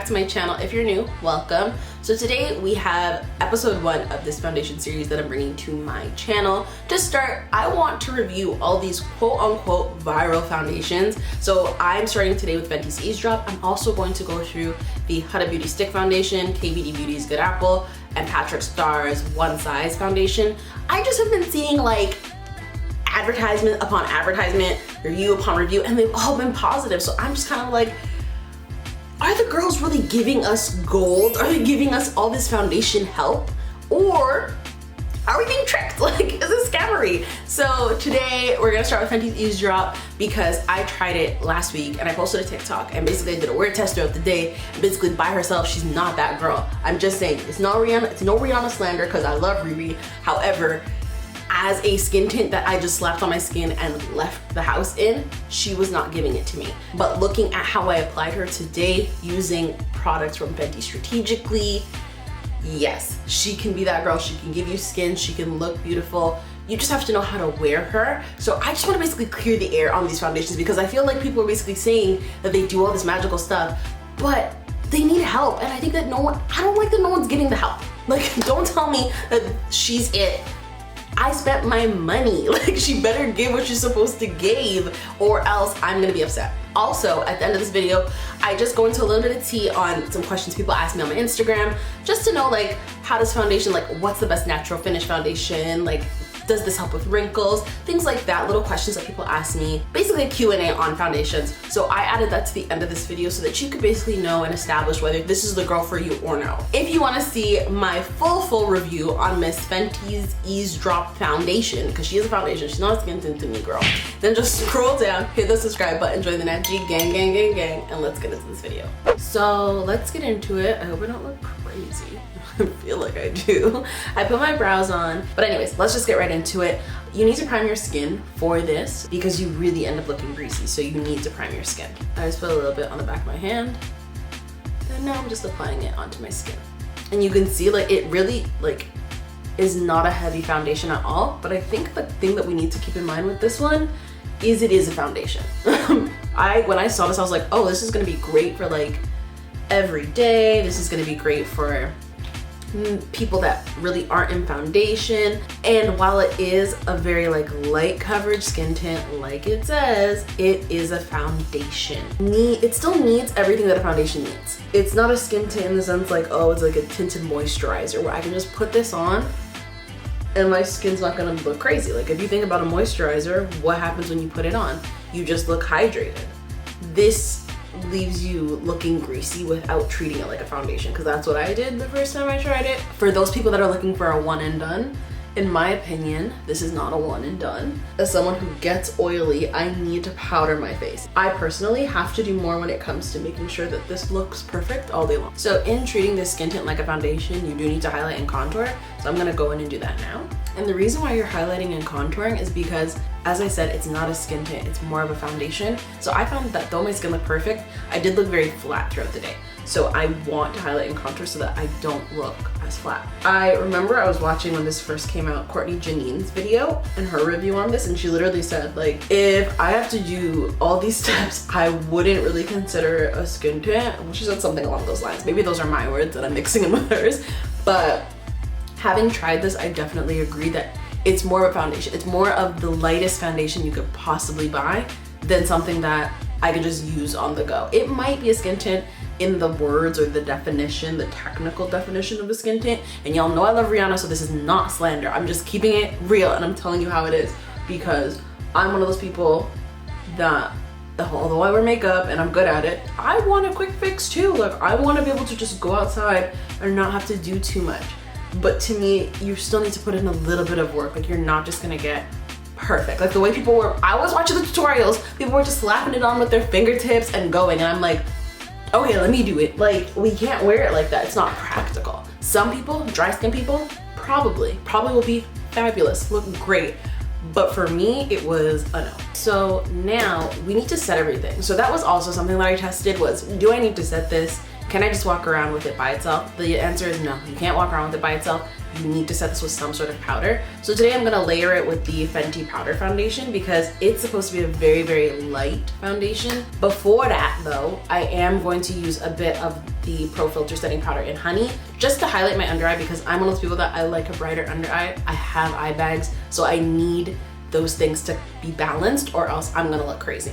back to my channel. If you're new, welcome. So today we have episode 1 of this foundation series that I'm bringing to my channel. To start, I want to review all these quote-unquote viral foundations. So I'm starting today with Fenty's Eavesdrop. I'm also going to go through the Huda Beauty Stick Foundation, KVD Beauty's Good Apple, and Patrick Starr's One Size Foundation. I just have been seeing like advertisement upon advertisement, review upon review, and they've all been positive. So I'm just kind of like, are the girls really giving us gold? Are they giving us all this foundation help? Or are we being tricked? Like, is this scammery? So today we're gonna start with Fenty's Eavesdrop because I tried it last week and I posted a TikTok and basically I did a wear test throughout the day. And basically by herself, she's not that girl. I'm just saying, it's no Rihanna slander because I love Riri. However, as a skin tint that I just slapped on my skin and left the house in, she was not giving it to me. But looking at how I applied her today using products from Fenty strategically, yes, she can be that girl. She can give you skin, she can look beautiful. You just have to know how to wear her. So I just want to basically clear the air on these foundations because I feel like people are basically saying that they do all this magical stuff, but they need help. And I think that I don't like that no one's getting the help. Like, don't tell me that she's it. I spent my money. Like, she better give what she's supposed to give or else I'm gonna be upset. Also, at the end of this video, I just go into a little bit of tea on some questions people ask me on my Instagram, just to know like, how does foundation, like what's the best natural finish foundation? Like, does this help with wrinkles? Things like that, little questions that people ask me. Basically a Q&A on foundations. So I added that to the end of this video so that you could basically know and establish whether this is the girl for you or no. If you wanna see my full review on Miss Fenty's Eavesdrop foundation, because she is a foundation, she's not a skin tint to me, girl, then just scroll down, hit the subscribe button, join the Nat G gang, and let's get into this video. So let's get into it. I hope I don't look crazy. I feel like I do. I put my brows on, but anyways, let's just get right into it. You need to prime your skin for this because you really end up looking greasy, so you need to prime your skin. I just put a little bit on the back of my hand, and now I'm just applying it onto my skin. And you can see like it really like is not a heavy foundation at all, but I think the thing that we need to keep in mind with this one is it is a foundation. When I saw this, I was like, oh, this is gonna be great for like every day. This is gonna be great for people that really aren't in foundation. And while it is a very like light coverage skin tint, like it says, it is a foundation. It still needs everything that a foundation needs. It's not a skin tint in the sense like, oh, it's like a tinted moisturizer where I can just put this on and my skin's not gonna look crazy. Like, if you think about a moisturizer, what happens when you put it on? You just look hydrated. This leaves you looking greasy without treating it like a foundation, because that's what I did the first time I tried it. For those people that are looking for a one and done, in my opinion, this is not a one and done. As someone who gets oily, I need to powder my face. I personally have to do more when it comes to making sure that this looks perfect all day long. So in treating this skin tint like a foundation, you do need to highlight and contour. So I'm gonna go in and do that now. And the reason why you're highlighting and contouring is because, as I said, it's not a skin tint, it's more of a foundation. So I found that though my skin looked perfect, I did look very flat throughout the day. So I want to highlight and contour so that I don't look as flat. I remember I was watching when this first came out, Courtney Janine's video and her review on this, and she literally said like, if I have to do all these steps, I wouldn't really consider a skin tint. Well, she said something along those lines. Maybe those are my words and I'm mixing them with hers. But having tried this, I definitely agree that it's more of a foundation. It's more of the lightest foundation you could possibly buy than something that I could just use on the go. It might be a skin tint in the words or the definition, the technical definition of a skin tint. And y'all know I love Rihanna, so this is not slander. I'm just keeping it real and I'm telling you how it is, because I'm one of those people that, although I wear makeup and I'm good at it, I want a quick fix too. Like, I want to be able to just go outside and not have to do too much. But to me, you still need to put in a little bit of work. Like, you're not just gonna get perfect. Like the way people were, I was watching the tutorials, people were just slapping it on with their fingertips and going, and I'm like, okay, let me do it. Like, we can't wear it like that. It's not practical. Some people, dry skin people, probably will be fabulous, look great. But for me, it was a no. So now we need to set everything. So that was also something that I tested was, do I need to set this Can I just walk around with it by itself? The answer is no, you can't walk around with it by itself. You need to set this with some sort of powder. So today I'm gonna layer it with the Fenty Powder Foundation because it's supposed to be a very, very light foundation. Before that though, I am going to use a bit of the Pro Filt'r Setting Powder in Honey just to highlight my under eye because I'm one of those people that I like a brighter under eye. I have eye bags, so I need those things to be balanced or else I'm gonna look crazy.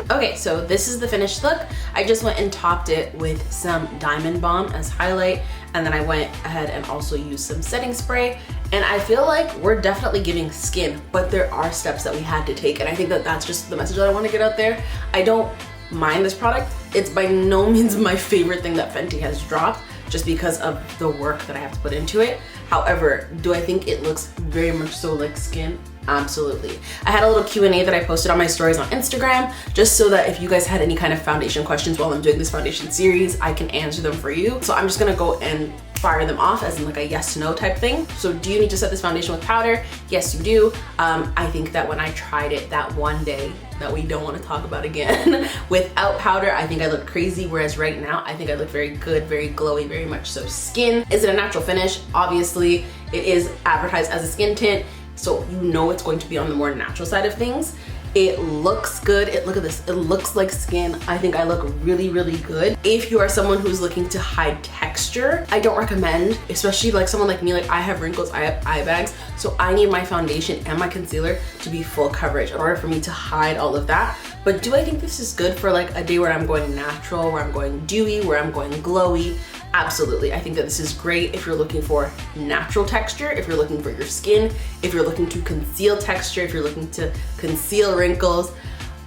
Okay, so this is the finished look. I just went and topped it with some Diamond Balm as highlight, and then I went ahead and also used some setting spray. And I feel like we're definitely giving skin, but there are steps that we had to take, and I think that that's just the message that I want to get out there. I don't mind this product. It's by no means my favorite thing that Fenty has dropped, just because of the work that I have to put into it. However, do I think it looks very much so like skin? Absolutely. I had a little Q&A that I posted on my stories on Instagram, just so that if you guys had any kind of foundation questions while I'm doing this foundation series, I can answer them for you. So I'm just gonna go and fire them off as in like a yes no type thing. So do you need to set this foundation with powder? Yes, you do. I think that when I tried it that one day that we don't want to talk about again without powder, I think I looked crazy, whereas right now I think I look very good, very glowy, very much so skin. Is it a natural finish? Obviously it is advertised as a skin tint, so you know it's going to be on the more natural side of things. It looks good. Look at this. It looks like skin. I think I look really, really good. If you are someone who's looking to hide texture, I don't recommend, especially like someone like me, like I have wrinkles, I have eye bags, so I need my foundation and my concealer to be full coverage in order for me to hide all of that. But do I think this is good for like a day where I'm going natural, where I'm going dewy, where I'm going glowy? Absolutely. I think that this is great if you're looking for natural texture, if you're looking for your skin, if you're looking to conceal texture, if you're looking to conceal wrinkles.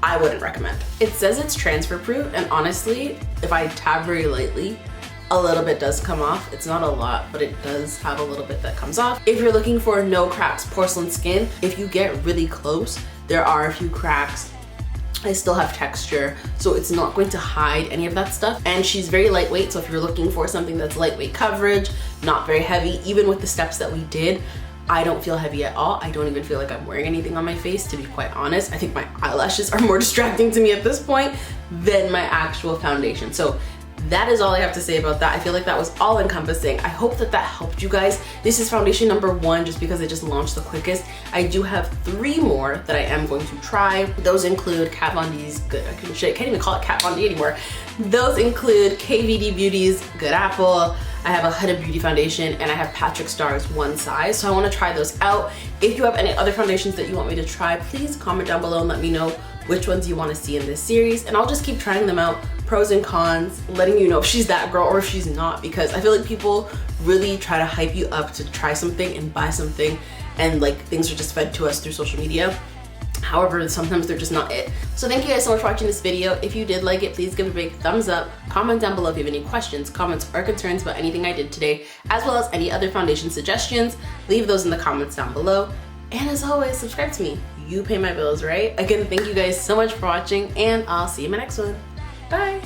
I wouldn't recommend. It says it's transfer proof, and honestly, if I tap very lightly, a little bit does come off. It's not a lot, but it does have a little bit that comes off. If you're looking for no cracks porcelain skin, if you get really close, there are a few cracks. I still have texture, so it's not going to hide any of that stuff. And she's very lightweight, so if you're looking for something that's lightweight coverage, not very heavy, even with the steps that we did, I don't feel heavy at all. I don't even feel like I'm wearing anything on my face, to be quite honest. I think my eyelashes are more distracting to me at this point than my actual foundation. So that is all I have to say about that. I feel like that was all encompassing. I hope that that helped you guys. This is foundation number 1 just because I just launched the quickest. I do have 3 more that I am going to try. Those include Kat Von D's Good, I can't even call it Kat Von D anymore. Those include KVD Beauty's Good Apple. I have a Huda Beauty foundation, and I have Patrick Starr's One Size. So I want to try those out. If you have any other foundations that you want me to try, please comment down below and let me know which ones you want to see in this series, and I'll just keep trying them out, pros and cons, letting you know if she's that girl or if she's not, because I feel like people really try to hype you up to try something and buy something, and like things are just fed to us through social media. However, sometimes they're just not it. So thank you guys so much for watching this video. If you did like it, please give it a big thumbs up. Comment down below if you have any questions, comments, or concerns about anything I did today, as well as any other foundation suggestions. Leave those in the comments down below. And as always, subscribe to me. You pay my bills, right? Again, thank you guys so much for watching, and I'll see you in my next one. Bye.